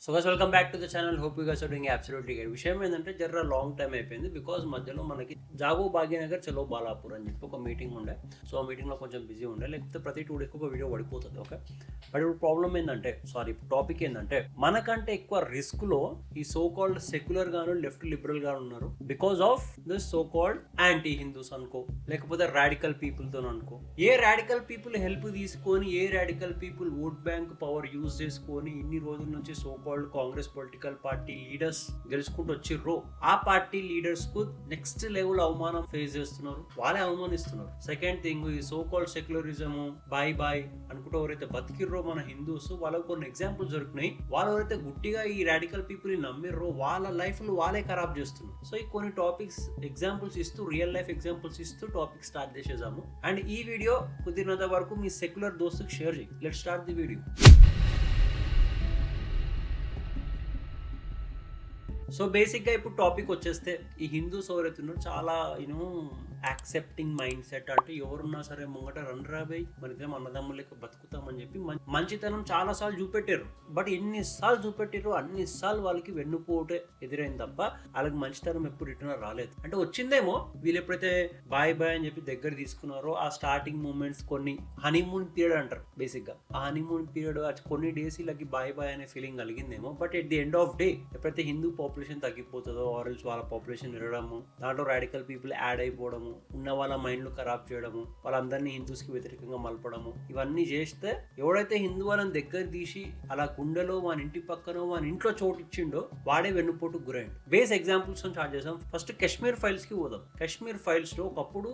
So guys welcome back to the channel. Hope you guys are doing absolutely great. విషయం ఏంటంటే జర్ర long time అయిపోయింది because మధ్యలో మనకి జాగో భాగ్యనగర్ చలో బాలాపూర్ అని చెప్పి ఒక మీటింగ్ ఉండే. సో ఆ మీటింగ్లో కొంచెం బిజీ ఉండే, లేకపోతే ప్రతి 2 డేస్కి ఒక వీడియో పడిపోతుంది. ఓకే, బట్ ఇప్పుడు ప్రాబ్లం ఏంటంటే టాపిక్ ఏంటంటే మనకంటే ఎక్కువ రిస్క్లో ఈ సో కాల్డ్ సెక్యులర్ గాను లెఫ్ట్ లిబరల్ గాను ఉన్నారు because of this so called anti Hindus అనుకో, లేకపోతే రాడికల్ పీపుల్తో అనుకో. ఏ రాడికల్ పీపుల్ హెల్ప్ తీసుకొని, ఏ radical people vote bank power use చేసుకొని ఇన్ని రోజుల నుంచి so called Congress political party leaders గెలుచుకుంటూ వచ్చిర్రో, ఆ పార్టీ లీడర్స్ కు నెక్స్ట్ లెవెల్ అవమానం ఫేస్ చేస్తున్నారు, వాళ్ళే అవమానిస్తున్నారు. సెకండ్ థింగ్, ఈ so called secularism bhai bhai అనుకుంటూ ఎవరైతే బతికిర్రో మన హిందూస్, వాళ్ళకు కొన్ని ఎగ్జాంపుల్స్ దొరికినాయి. వాళ్ళు ఎవరైతే గుట్టిగా ఈ రాడికల్ పీపుల్ ని నమ్మిర్రో వాళ్ళ లైఫ్ లు వాళ్ళే ఖరాబ్ చేస్తున్నారు. సో ఈ కొన్ని టాపిక్స్ ఎగ్జాంపుల్స్ ఇస్తూ, రియల్ లైఫ్ ఎగ్జాంపుల్స్ ఇస్తూ టాపిక్ స్టార్ట్ చేసేసాము. అండ్ ఈ వీడియో కుదిరినంత వరకు మీ సెక్యులర్ దోస్తుకి షేర్ చేయి. Let's start the video. So బేసిక్గా ఇప్పుడు టాపిక్ వచ్చేస్తే, ఈ హిందూస్ ఎవరైతే ఉన్నారో చాలా యాక్సెప్టింగ్ మైండ్ సెట్, అంటే ఎవరున్నా సరే ముంగట రన్ రాబోయి మన ఇద్దరం అన్నదమ్ములు లెక్క బతుకుతామని చెప్పి మంచితనం చాలా సార్లు చూపెట్టారు. బట్ ఎన్నిసార్లు చూపెట్టారు అన్నిసార్లు వాళ్ళకి వెన్నుపోటే ఎదురైంది తప్ప వాళ్ళకి మంచితనం ఎప్పుడు రిటర్న్ రాలేదు. అంటే వచ్చిందేమో, వీళ్ళు ఎప్పుడైతే బాయ్ బాయ్ అని చెప్పి దగ్గర తీసుకున్నారో ఆ స్టార్టింగ్ మూమెంట్స్ కొన్ని హనీమూన్ పీరియడ్ అంటారు. బేసిక్గా ఆ హనీమూన్ పీరియడ్ కొన్ని డేస్ వీళ్ళకి బాయ్ బాయ్ అనే ఫీలింగ్ కలిగిందేమో. But at the end of day Hindu హిందూ పాపులేషన్ తగ్గిపోతుందో, ఆరెల్స్ వాళ్ళ పాపులేషన్ పెరగడము, దాంట్లో రాడికల్ పీపుల్ యాడ్ అయిపోవడము, ఉన్న వాళ్ళ మైండ్లు ఖరాబ్ చేయడము, వాళ్ళందరినీ హిందూస్కి వ్యతిరేకంగా మలపడము, ఇవన్నీ చేస్తే ఎవడైతే హిందూ వాళ్ళని దగ్గర తీసి అలా గుండెలో వాని ఇంటి పక్కన వాని ఇంట్లో చోటు ఇచ్చిండో వాడే వెన్నుపోటు గురైండు. బేస్ ఎగ్జాంపుల్స్ స్టార్ట్ చేసాం. ఫస్ట్ కాశ్మీర్ ఫైల్స్ కి పోదాం. కాశ్మీర్ ఫైల్స్ లో ఒకప్పుడు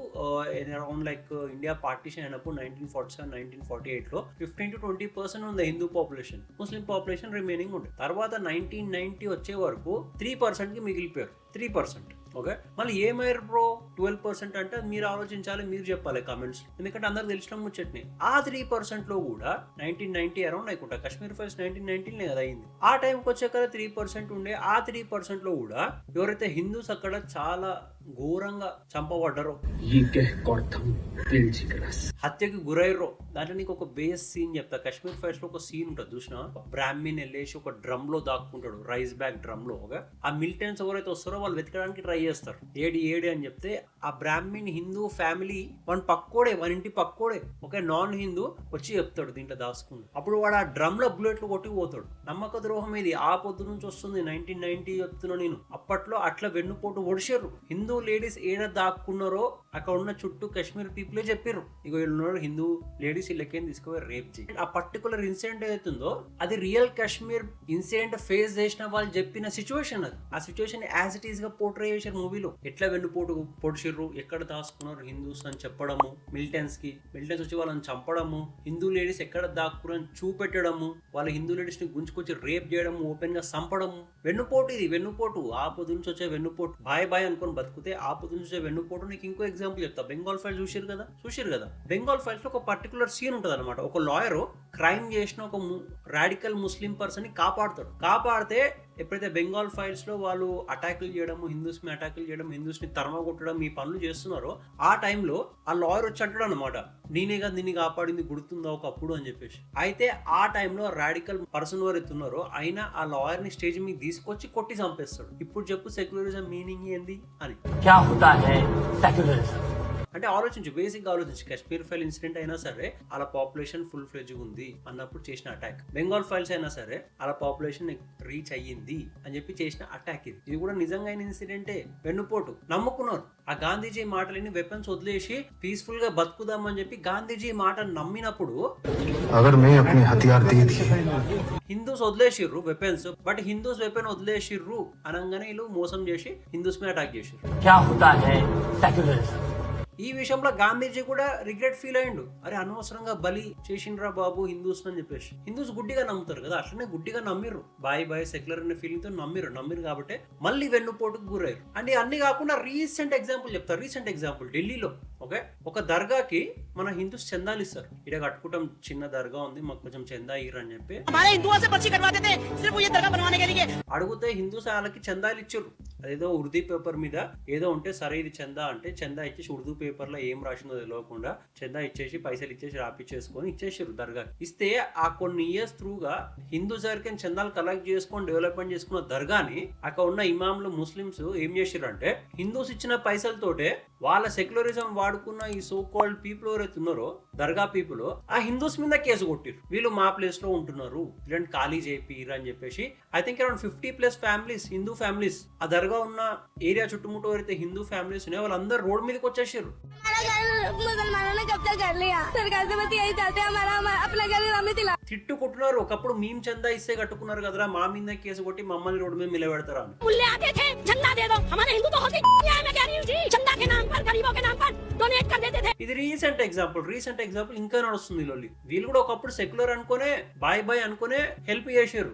అరౌండ్ లైక్ ఇండియా పార్టీషన్ అయినప్పుడు 1947, 1948లో 15-20% ఉంది హిందూ పాపులేషన్, ముస్లిం పాపులేషన్ రిమైనింగ్ ఉంది. తర్వాత 1990 వచ్చే వరకు 3% కి మిగిలిపోయారు. 3%. ఓకే, మళ్ళీ ఏమైరు బ్రో 12% అంటే మీరు ఆలోచించాలి, మీరు చెప్పాలి కామెంట్స్, ఎందుకంటే అందరికి తెలిసిన ముచ్చట్ని. ఆ 3% లో కూడా 1990 అరౌండ్ అనుకుంటా, కాశ్మీర్ ఫైల్స్ 1990 కదా అయింది. ఆ టైంకి వచ్చాక 3% ఉండే. ఆ 3% లో కూడా ఎవరైతే హిందూస్ అక్కడ చాలా ఘోరంగా చంపబడ్డారో, హత్యకి గురైర్రో, దాంట్లో నీకు ఒక బేస్ సీన్ చెప్తా. కాశ్మీర్ ఫైల్స్ లో ఒక సీన్ ఉంటుంది చూసిన, బ్రాహ్మణ్ వెళ్ళేసి ఒక డ్రమ్ లో దాక్కుంటాడు, రైస్ బ్యాగ్ డ్రమ్ లో. ఆ మిలిటెంట్స్ ఎవరైతే వస్తారో వాళ్ళు వెతకడానికి ట్రై చేస్తారు, ఏడి అని చెప్తే ఆ బ్రాహ్మణ్ హిందూ ఫ్యామిలీ మన ఇంటి పక్కోడే ఒక నాన్ హిందూ వచ్చి చెప్తాడు దీంట్లో దాచుకుంది. అప్పుడు వాడు ఆ డ్రమ్ లో బుల్లెట్లు కొట్టి పోతాడు. నమ్మక ద్రోహం ఇది ఆ పొద్దు నుంచి వస్తుంది. 1990 చెప్తున్నా నేను. అప్పట్లో అట్లా వెన్నుపోటు ఒడిచారు. హిందూ లేడీస్ ఏడ దాక్కున్నారో అక్కడ ఉన్న చుట్టూ కాశ్మీర్ పీపులే చెప్పారు, ఇక వీళ్ళు హిందూ లేడీస్ వీళ్ళకేం తీసుకుపోయి రేప్ చేయి. ఆ పర్టికులర్ ఇన్సిడెంట్ ఏదైతుందో అది రియల్ కాశ్మీర్ ఇన్సిడెంట్ ఫేస్ చేసిన వాళ్ళు చెప్పిన సిచ్యువేషన్. అది ఆ సిచ్యువేషన్ యాజ్ ఇట్ ఈస్ గా పోర్ట్రే చేశారు మూవీలో. ఎట్లా వెన్నుపోటు పొడిచిర్రు, ఎక్కడ దాచుకున్నారు హిందూస్ అని చెప్పడము, మిలిటెంట్స్ వచ్చి వాళ్ళని చంపడము, హిందూ లేడీస్ ఎక్కడ దాక్కురు అని చూపెట్టడము, వాళ్ళ హిందూ లేడీస్ ని గుంజుకొచ్చి రేప్ చేయడము, ఓపెన్ గా చంపడము. వెన్నుపోటు ఇది, వెన్నుపోటు. ఆపద నుంచి వచ్చే వెన్నుపోటు. బాయ్ బాయ్ అనుకొని బతికితే ఆపద నుంచి వచ్చే వెన్నుపోటు. నీకు ఇంకో ఎగ్జాంపుల్ చెప్తా. బెంగాల్ ఫైల్స్ చూసారు కదా. బెంగాల్ ఫైల్స్ లో ఒక పర్టికులర్ సీన్ ఉంటుంది అనమాట. ఒక లాయర్ క్రైమ్ చేసిన ఒక రాడికల్ ముస్లిం పర్సన్ ని కాపాడితే ఎప్పుడైతే బెంగాల్ ఫైల్స్ లో వాళ్ళు అటాకులు చేయడము, హిందూస్ ని అటాకులు చేయడం, హిందూస్ ని తరమగొట్టడం, ఈ పనులు చేస్తున్నారో ఆ టైంలో ఆ లాయర్ వచ్చి అంటాడు అనమాట, నేనే కదా నిన్ను కాపాడింది, గుర్తుందా ఒకప్పుడు అని చెప్పేసి. అయితే ఆ టైంలో రాడికల్ పర్సన్ ఎవరైతే ఉన్నారో అయినా ఆ లాయర్ ని స్టేజ్ మీద తీసుకొచ్చి కొట్టి చంపేస్తాడు. ఇప్పుడు చెప్పు సెక్యులరిజం మీనింగ్ ఏంది అని. అంటే ఆలోచించు, బేసిక్ ఆలోచించు. కాశ్మీర్ ఫైల్ ఇన్సిడెంట్ అయినా సరే వాళ్ళ పాపులేషన్ ఫుల్ ఫ్లెడ్జ్ ఉంది అన్నప్పుడు చేసిన అటాక్. బెంగాల్ ఫైల్స్ అయినా సరే వాళ్ళ పాపులేషన్ రీచ్ అయ్యింది అని చెప్పి చేసిన అటాక్. ఇది కూడా నిజంగా అయిన ఇన్సిడెంటే. వెన్నుపోటు. నమ్ముకున్నారు. ఆ గాంధీజీ మాటలని వెపన్స్ వదిలేసి పీస్ఫుల్ గా బతుకుదామని చెప్పి గాంధీజీ మాట నమ్మినప్పుడు హిందూస్ వదిలేసిర్రు వెపన్స్. బట్ హిందూస్ వెపన్ వదిలేసిర్రు అనగానే వీళ్ళు మోసం చేసి హిందూస్ మీద అటాక్ చేసిర్రు. ఈ విషయంలో గాంధీజీ కూడా రిగ్రెట్ ఫీల్ అయ్యిండు. అరే అనవసరంగా బలి చేసిండ్రా బాబు హిందూస్ అని చెప్పేసి. హిందూస్ గుడ్డిగా నమ్ముతారు కదా, అట్లనే గుడ్డిగా నమ్మిర్రు. బాయ్ సెక్యులర్ అనే ఫీలింగ్ తో నమ్మిరు కాబట్టి మళ్ళీ వెన్నుపోటుకు గురయ్యారు. అంటే అన్ని కాకుండా రీసెంట్ ఎగ్జాంపుల్ చెప్తారు. రీసెంట్ ఎగ్జాంపుల్ ఢిల్లీలో ఒక దర్గాకి మన హిందూస్ చందాలు ఇస్తారు. ఇక్కడ కట్టుకుంటాం, చిన్న దర్గా ఉంది, మాకు కొంచెం చందా ఇయ్యరు అని చెప్పి అడిగితే హిందూస్ వాళ్ళకి చందాలు ఇచ్చారు. అదేదో ఉర్దూ పేపర్ మీద ఏదో ఉంటే సరే ఇది చందా అంటే చందా ఇచ్చేసి ఉర్దూ పేపర్ లో ఏం రాసిందో తెలియకుండా చందా ఇచ్చేసి పైసలు ఇచ్చేసి రాపిచ్చేసుకొని ఇచ్చేసారు దర్గా. ఇస్తే ఆ కొన్ని ఇయర్స్ త్రూగా హిందూ సర్కిల్ చందాలు కలెక్ట్ చేసుకొని డెవలప్మెంట్ చేసుకున్న దర్గాని అక్కడ ఉన్న ఇమాంలు ముస్లిమ్స్ ఏం చేసారు అంటే హిందూస్ ఇచ్చిన పైసలతోటే వాళ్ళ సెక్యులరిజం వాడుకున్న ఈ సో కాల్డ్ పీపుల్ ఎవరైతే ఉన్నారో దర్గా పీపుల్ ఆ హిందూస్ మీద కేసు కొట్టిరు. వీళ్ళు మా ప్లేస్ లో ఉంటున్నారు ఇలాంటి ఖాళీ చేపిరు అని చెప్పేసి I think around 50+ families Hindu families ఆ దర్గా ఉన్న ఏరియా చుట్టుముట్టు ఎవరైతే హిందూ ఫ్యామిలీస్ ఉన్నాయో వాళ్ళందరూ రోడ్ మీదకి వచ్చేసారు. తిట్టుకుంటున్నారు. ఒకప్పుడు మేము చందా ఇస్తే కట్టుకున్నారు కదరా మా మీద కేసు కొట్టి మమ్మల్ని రోడ్డు మీద నిలబెడతారా అని. ఇది రీసెంట్ ఎగ్జాంపుల్ ఇంకా నడుస్తుంది లొల్లి. వీళ్ళు కూడా ఒకప్పుడు సెక్యులర్ అనుకునే బాయ్ బాయ్ అనుకునే హెల్ప్ చేశారు.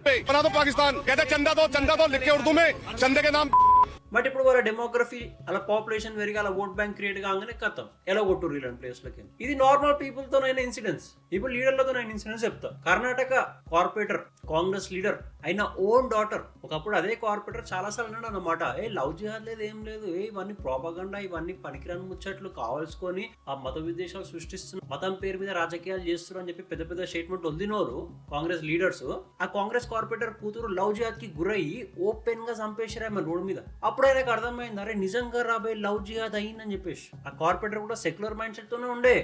బట్ ఇప్పుడు వాళ్ళ డెమోగ్రఫీ అలా పాపులేషన్ పెరిగి అలా ఓట్ బ్యాంక్ క్రియేట్ కాగానే కథం ఎలా కొట్టురు ఇలాంటి ప్లేస్ లకి. ఇది నార్మల్ పీపుల్ తోనైన ఇన్సిడెంట్స్. ఇప్పుడు లీడర్లతో ఇన్సిడెంట్స్ చెప్తా. కర్ణాటక కార్పొరేటర్ కాంగ్రెస్ లీడర్ అయిన ఓన్ డాటర్ ఒకప్పుడు అదే కార్పొరేటర్ చాలా సార్లు అన్నాడు అన్నమాట, లవ్ జిహాద్ లేదు ఏం లేదు, ఇవన్నీ ప్రోపగండా, ఇవన్నీ పనికిరాని ముచ్చట్లు కావాల్సుకొని ఆ మత విద్వేషాలు సృష్టిస్తున్న మతం పేరు మీద రాజకీయాలు చేస్తున్నారు అని చెప్పి పెద్ద పెద్ద స్టేట్మెంట్ వదిలినోరు కాంగ్రెస్ లీడర్స్. ఆ కాంగ్రెస్ కార్పొరేటర్ కూతురు లవ్ జిహాద్ కి గురయ్యి ఓపెన్ గా చంపేశారు ఆమె రోడ్ మీద. అప్పుడు ఆయనకు అర్థమైంది అరే నిజంగా రాబోయే లవ్ జిహాద్ అయ్యిందని చెప్పేసి. ఆ కార్పొరేటర్ కూడా సెక్యులర్ మైండ్ సెట్ తోనే ఉండే,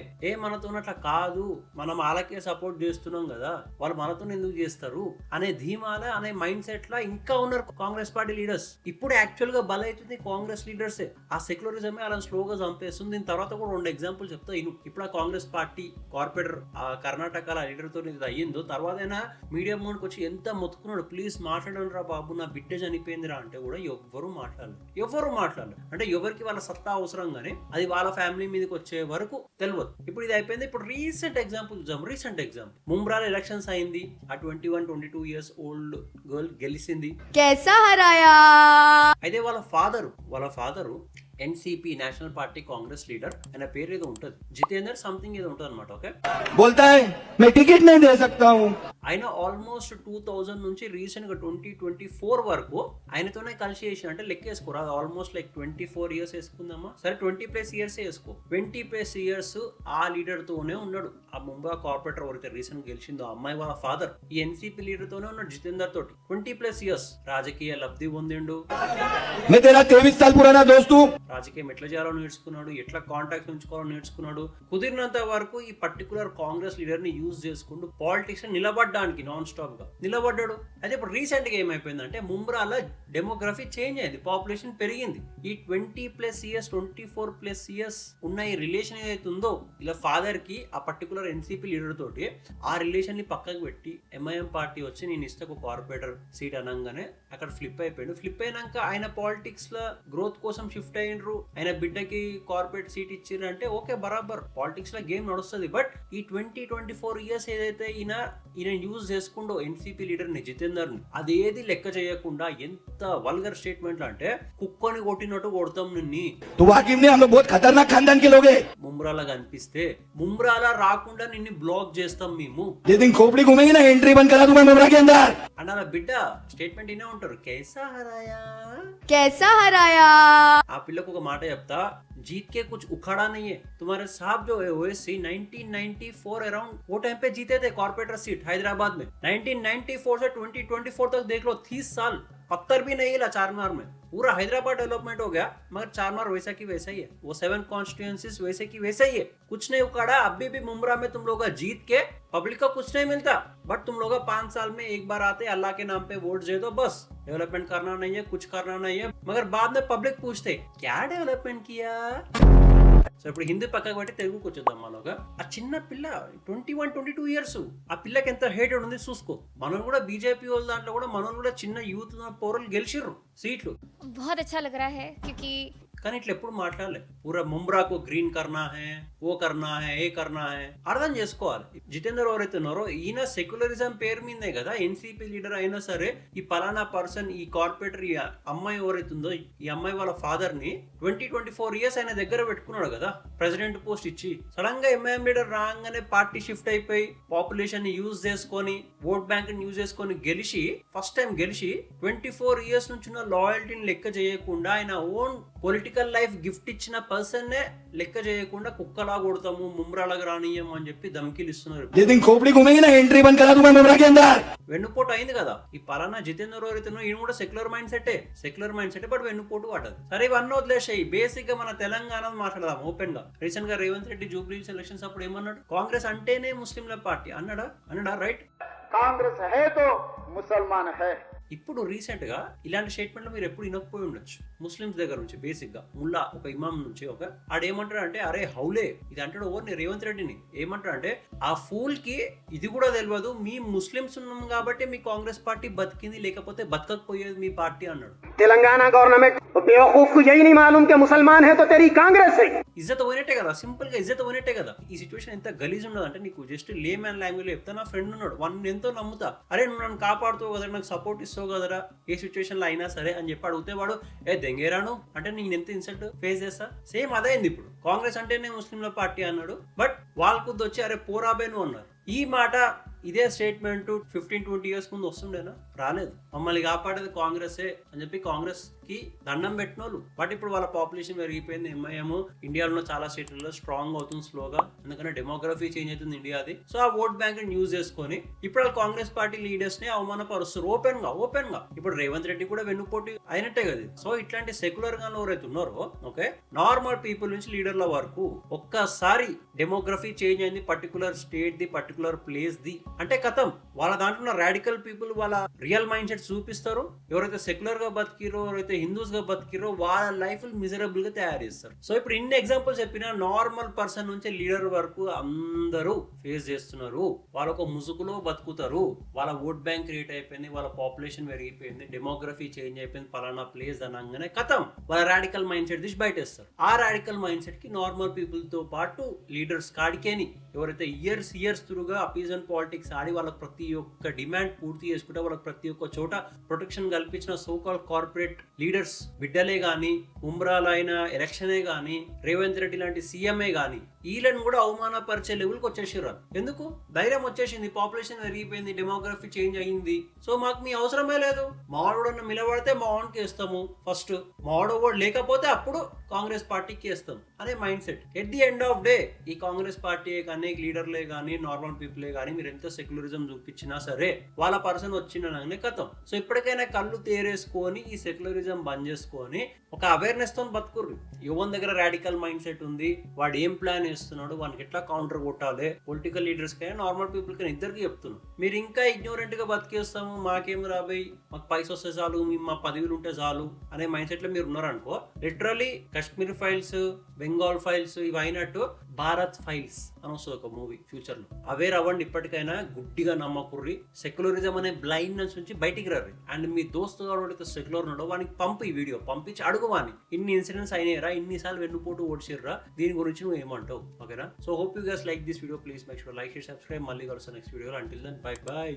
మనతో అట్లా కాదు, మనం వాళ్ళకే సపోర్ట్ చేస్తున్నాం కదా, వాళ్ళు మనతో ఎందుకు చేస్తారు అనే ధీమాల అనే మైండ్ సెట్ లా ఇంకా ఉన్నారు కాంగ్రెస్ పార్టీ లీడర్స్. ఇప్పుడు యాక్చువల్ గా బలైతుంది కాంగ్రెస్ లీడర్సే. ఆ సెక్యులరిజమే అలా స్లోగా చంపేస్తుంది. దీని తర్వాత కూడా 2 ఎగ్జాంపుల్ చెప్తా. ఇప్పుడు ఆ కాంగ్రెస్ పార్టీ కార్పొరేటర్ ఆ కర్ణాటక లీడర్ తో ఇది అయ్యిందో తర్వాత అయినా మీడియా ముందుకు వచ్చి ఎంత మొత్తుకున్నాడు, ప్లీజ్ మాట్లాడండి రా బాబు నా బిడ్డ చనిపోయిందిరా అంటే కూడా ఎవ్వరూ మాట్లాడలేదు. అంటే ఎవరికి వాళ్ళ సత్తా అవసరం గానీ అది వాళ్ళ ఫ్యామిలీ మీదకి వచ్చే వరకు తెలియదు. ఇప్పుడు ఇది అయిపోయింది. ఇప్పుడు రీసెంట్ ఎగ్జాంపుల్ ముంబ్రాలో ఎలక్షన్స్ అయింది. ఆ 21-22 ఇయర్స్ ఓల్డ్ గర్ల్ గెలిచింది. అయితే వాళ్ళ father NCP national party Congress leader, ఆయన పేరు ఏదో ఉంటది, జితేందర్ సంథింగ్ ఏదో ఉంటది అనమాట. ఓకే బోల్తా హై మే టికెట్ నహీ దే సక్తా హూ. ఆయన ఆల్మోస్ట్ 2000 నుంచి రీసెంట్ గా 2024 వరకు ఆయనతోనే కలిసి చేసి అంటే లెక్కేసుకోరా ఆల్మోస్ట్ లైక్ 24 ఇయర్స్ వేసుకుందామా, సరే 20+ ఇయర్స్ వేసుకో. 20+ ఇయర్స్ ఆ లీడర్ తోనే ఉన్నాడు. ఆ ముంబై కార్పొరేటర్ ఎవరైతే రీసెంట్ గెలిచిందో అమ్మాయి వాళ్ళ ఫాదర్ ఈ ఎన్సిపి లీడర్ తోనే ఉన్నాడు జితేందర్ తోటి. 20+ ఇయర్స్ రాజకీయ లబ్ధి పొందిండు. రాజకీయం ఎట్లా చేయాలో నేర్చుకున్నాడు, ఎట్లా కాంటాక్ట్ ఉంచుకోవాలో నేర్చుకున్నాడు. కుదిరినంత వరకు ఈ పర్టికులర్ కాంగ్రెస్ లీడర్ ని యూజ్ చేసుకుంటూ పాలిటిక్స్ నిలబడ్డానికి నాన్ స్టాప్ గా నిలబడ్డాడు. అయితే ఇప్పుడు రీసెంట్ గా ఏమైపోయిందంటే ముంబ్రాలో డెమోగ్రఫీ చేంజ్ అయింది, పాపులేషన్ పెరిగింది. ఈ 20+ ఇయర్స్ 24+ ఇయర్స్ ఉన్న ఈ రిలేషన్ ఏదైతే ఉందో ఇలా ఫాదర్ కి ఆ పర్టికులర్ ఎన్సిపి లీడర్ తోటి ఆ రిలేషన్ ని పక్కకు పెట్టి ఎంఐఎం పార్టీ వచ్చి నేను ఇస్తే ఒక కార్పొరేటర్ సీట్ అనగానే అక్కడ ఫ్లిప్ అయిపోయాడు. ఫ్లిప్ అయినాక ఆయన పాలిటిక్స్ లో గ్రోత్ కోసం షిఫ్ట్ అయ్యిండ్రు. ఆయన బిడ్డకి కార్పొరేట్ సీట్ ఇచ్చిర్రు అంటే ఓకే బరాబర్ పాలిటిక్స్ లో గేమ్ నడుస్తుంది. బట్ ఈ 20-24 ఇయర్స్ ఏదైతే ఈయన యూజ్ చేసుకుంటూ ఎన్సిపి లీడర్ ని జితేందర్ ని అదేది లెక్క చేయకుండా ఎంత వల్గర్ స్టేట్మెంట్ అంటే కుక్కని కొట్టినట్టు కొడతాం నిన్ని, ముంబ్రాలా కనిపిస్తే ముంబ్రాలా రాకుండా నిన్ను బ్లాక్ చేస్తాం మేము అన్న బిడ్డ స్టేట్మెంట్ ఇనే ఉంటారు. कैसा हराया ఆ పిల్లకు ఒక మాట చెప్తా, जीत के कुछ उखाड़ा नहीं है. तुम्हारे साहब जो है ओएससी 1994 अराउंड वो टाइम पे जीते थे कॉर्पोरेटर सीट हैदराबाद में. 1994 से 2024 तक देख लो 30 साल पत्थर भी नहीं हिला चारमीनार में. पूरा हैदराबाद डेवलपमेंट हो गया मगर चारमीनार वैसा की वैसा ही है. वो 7 कॉन्स्टिट्यूएंसीज वैसे की वैसा ही है. कुछ नहीं उखाड़ा. अभी भी मुंब्रा में तुम लोग जीत के पब्लिक का कुछ नहीं मिलता. बट तुम लोग 5 साल में एक बार आते अल्लाह के नाम पे वोट दे दो बस. डेवलपमेंट करना नहीं है, कुछ करना नहीं है. मगर बाद में पब्लिक पूछते क्या डेवलपमेंट किया. సో ఇప్పుడు హిందీ పక్కకు పెట్టి తెలుగుకి వచ్చేద్దాం. మనోగా ఆ చిన్న పిల్ల 21-22 ఇయర్స్ ఆ పిల్లకి ఎంత హేటెడ్ ఉంది చూసుకో. మనం కూడా బీజేపీ వాళ్ళ దాంట్లో కూడా మనం కూడా చిన్న యూత్ పౌరులు గెలిచిర్రు సీట్లు. बहुत अच्छा लग रहा है क्योंकि కానీ ఇట్లా ఎప్పుడు మాట్లాడలే. పూరా ముంబ్రాకు గ్రీన్ కర్నా హే, ఓ కర్నా హే, ఏ కర్నా హే, అర్థం చేసుకోవాలి. జితేందర్ ఎవరైతే ఉన్నారో ఈయన సెక్యులరిజం పేరు మీదే కదా ఎన్సీపీ లీడర్ అయినా సరే ఈ పలానా పర్సన్, ఈ కార్పొరేటర్, ఈ అమ్మాయి ఎవరైతే ఉందో ఈ అమ్మాయి వాళ్ళ ఫాదర్ ని 24 years ఆయన దగ్గర పెట్టుకున్నాడు కదా ప్రెసిడెంట్ పోస్ట్ ఇచ్చి. సడన్ గా ఎంఐఎం లీడర్ రాగానే పార్టీ షిఫ్ట్ అయిపోయి పాపులేషన్ ని యూజ్ చేసుకొని, ఓట్ బ్యాంక్ ని యూజ్ చేసుకొని గెలిచి, ఫస్ట్ టైం గెలిచి 24 years నుంచి ఉన్న లాయల్టీని లెక్క చేయకుండా ఆయన ఓన్ పొలిటికల్ లైఫ్ గిఫ్ట్ ఇచ్చిన పర్సన్ నే లెక్క చేయకుండా కుక్కలా కొడతాము, ముమ్రాలకు రానియము అని చెప్పి ధమ్కీలు ఇస్తున్నారు. వెన్నుపోటు అయింది కదా ఈ పలానా జితేందర్ ఎవరైతే ఈయన కూడా సెక్యులర్ మైండ్ సెట్ బట్ వెన్నుపోటు పడదు. సరే ఇవన్నీ వదిలేసాయి. బేసిక్ గా మన తెలంగాణ మాట్లాడదాం ఓపెన్ గా. రీసెంట్ గా రేవంత్ రెడ్డి జూబ్లీ ఎలక్షన్స్ అప్పుడు ఏమన్నాడు? కాంగ్రెస్ అంటేనే ముస్లింల పార్టీ అన్నాడా రైట్? కాంగ్రెస్ హే తో ముసల్మాన్ హే. ఇప్పుడు రీసెంట్ గా ఇలాంటి స్టేట్మెంట్లు మీరు ఎప్పుడు వినకపోయి ఉండొచ్చు ముస్లిమ్స్ దగ్గర నుంచి. బేసిక్ గా ముల్లా ఒక ఇమాం నుంచి ఆడేమంటాడు అంటే, అరే హౌలే ఇది అంటాడు ఓర్ని రేవంత్ రెడ్డిని. ఏమంటాడు అంటే, ఆ ఫూల్ కి ఇది కూడా తెలియదు, మీ ముస్లిమ్స్ ఉన్నాం కాబట్టి మీ కాంగ్రెస్ పార్టీ బతికింది, లేకపోతే బతకకపోయేది మీ పార్టీ అన్నాడు. తెలంగాణ గవర్నమెంట్ ముసల్మాన్ హే తో తెరీ కాంగ్రెస్ హై. ఇజ్జత్ పోయినట్టే కదా, సింపుల్ గా ఇజ్జత్ పోయినట్టే కదా. ఈ సిచ్యువేషన్ ఎంత గలీజ్ ఉండదు అంటే, నీకు జస్ట్ లే మ్యాన్ లాంగ్వేజ్ లో చెప్తా. నా ఫ్రెండ్ ఉన్నాడు, వాడిని ఎంతో నమ్ముతా, అరే నువ్వు నన్ను కాపాడుతావు కదా, నాకు సపోర్ట్ ఇస్తావు కదరా ఏ సిచ్యువేషన్ లో అయినా సరే అని చెప్పి అడిగితే వాడు దెంగేరాను అంటే నేను ఎంత ఇన్సల్ట్ ఫేస్ చేస్తా. సేమ్ అదైంది ఇప్పుడు. కాంగ్రెస్ అంటేనే ముస్లింల పార్టీ అన్నాడు, బట్ వాళ్ళకు వచ్చి అరే పోరాబేను అన్నారు. ఈ మాట ఇదే స్టేట్మెంట్ 15-20 years ముందు వస్తుండేనా? రాలేదు. మమ్మల్ని కాపాడేది కాంగ్రెసే అని చెప్పి కాంగ్రెస్ కి దండం పెట్టిన వాళ్ళు. బట్ ఇప్పుడు వాళ్ళ పాపులేషన్ పెరిగిపోయింది. ఎంఐఎం ఇండియాలో చాలా స్టేట్లలో స్ట్రాంగ్ అవుతుంది స్లోగా, ఎందుకంటే డెమోగ్రఫీ చేంజ్ అవుతుంది ఇండియాది. సో ఆ ఓట్ బ్యాంక్ ని యూజ్ చేసుకొని ఇప్పుడు వాళ్ళు కాంగ్రెస్ పార్టీ లీడర్స్ ని అవమానపరుస్తారు ఓపెన్ గా. ఇప్పుడు రేవంత్ రెడ్డి కూడా వెన్నుపోటీ అయినట్టే కదా. సో ఇట్లాంటి సెక్యులర్ గా ఎవరైతే ఉన్నారో ఓకే, నార్మల్ పీపుల్ నుంచి లీడర్ల వరకు ఒక్కసారి డెమోగ్రఫీ చేంజ్ అయింది, particular state the, particular place the అంటే కథం. వాళ్ళ దాంట్లో ఉన్న రాడికల్ పీపుల్ వాళ్ళ రియల్ మైండ్ సెట్ చూపిస్తారు. ఎవరైతే సెక్యులర్ గా బతికిరో, ఎవరైతే హిందూస్ గా బతికిరో వాళ్ళ లైఫ్ మిజరబుల్ గా తయారు చేస్తారు. సో ఇప్పుడు ఇన్ని ఎగ్జాంపుల్స్ చెప్పిన నార్మల్ పర్సన్ నుంచి లీడర్ వరకు అందరూ ఫేస్ చేస్తున్నారు. వాళ్ళ ఒక ముసుగులో బతుకుతారు. వాళ్ళ ఓట్ బ్యాంక్ క్రియేట్ అయిపోయింది, వాళ్ళ పాపులేషన్ పెరిగిపోయింది, డెమోగ్రఫీ చేంజ్ అయిపోయింది, పలానా ప్లేస్ అనగానే కథం వాళ్ళ రాడికల్ మైండ్ సెట్ తీసి బయటేస్తారు. ఆ రాడికల్ మైండ్ సెట్ కి నార్మల్ పీపుల్ తో పాటు లీడర్స్ కాడికేని ఎవరైతే ఇయర్స్ త్రూగా అపీజన్ పాలిటిక్స్ ఆడి వాళ్ళకి ప్రతి ఒక్క డిమాండ్ పూర్తి చేసుకుంటే వాళ్ళకి ప్రతి ఒక్క చోట ప్రొటెక్షన్ కల్పించిన సోకాల్ కార్పొరేట్ లీడర్స్ బిడ్డలే గాని, ఉమ్రాలో అయిన ఎలక్షనే గాని, రేవంత్ రెడ్డి లాంటి సీఎంఏ గాని వీళ్ళని కూడా అవమానపరిచే లెవెల్కి వచ్చేసారు. ఎందుకు? ధైర్యం వచ్చేసింది, పాపులేషన్ పెరిగిపోయింది, డెమోగ్రఫీ చేంజ్ అయ్యింది. సో మాకు మీ అవసరమే లేదు, మావాడన్నా నిలబడితే మా వాడికి వేస్తాము ఫస్ట్, మావాడు లేకపోతే అప్పుడు కాంగ్రెస్ పార్టీకి వేస్తాం అనే mind set. At the end of day ఈ కాంగ్రెస్ పార్టీ కానీ, లీడర్లే కానీ, నార్మల్ పీపులే కానీ మీరు ఎంత సెక్యులరిజం చూపించినా సరే వాళ్ళ పర్సన్ వచ్చిందనగానే కథం. సో ఇప్పటికైనా కళ్ళు తేరేసుకొని ఈ సెక్యులరిజం బంద్ చేసుకొని ఒక అవేర్నెస్ తో బతుకుర్రు. యువన్ దగ్గర రాడికల్ మైండ్ సెట్ ఉంది, వాడు ఏం ప్లాన్ చేస్తున్నాడు, వానికి ఎట్లా కౌంటర్ కొట్టాలి, పొలిటికల్ లీడర్స్ కైనా నార్మల్ పీపుల్ కైనా ఇద్దరికి చెప్తున్నాను. మీరు ఇంకా ఇగ్నోరెంట్ గా బతికేస్తాము, మాకేం రాబోయి, మాకు పైస వస్తే చాలు, మా పదవులు ఉంటే చాలు అనే మైండ్ సెట్ లో మీరు ఉన్నారనుకో, literally Kashmir files, Bengal files ఇవి అయినట్టు భారత్ ఫైల్స్ అని వస్తుంది ఒక మూవీ ఫ్యూచర్ లో. అవే రవ్వండి. ఇప్పటికైనా గుడ్డిగా నమ్మకుర్రి, సెక్యులరిజం అనే బ్లైండ్నెస్ నుంచి బయటికి రండి. అండ్ మీ దోస్తు ఎవరైతే సెక్యులర్ ఉన్నాడో వానికి పంపి ఈ వీడియో పంపించి అడుగువాని, ఇన్ని ఇన్సిడెంట్స్ అయినాయరా, ఇన్నిసార్లు వెన్నుపోటు ఓడిచిర్రా, దీని గురించి నువ్వు ఏమంటావు? ఓకేనా? So hope you guys like this video. Please make sure like, share, subscribe. మళ్ళీ కలుస్తాను next video. Until then bye by.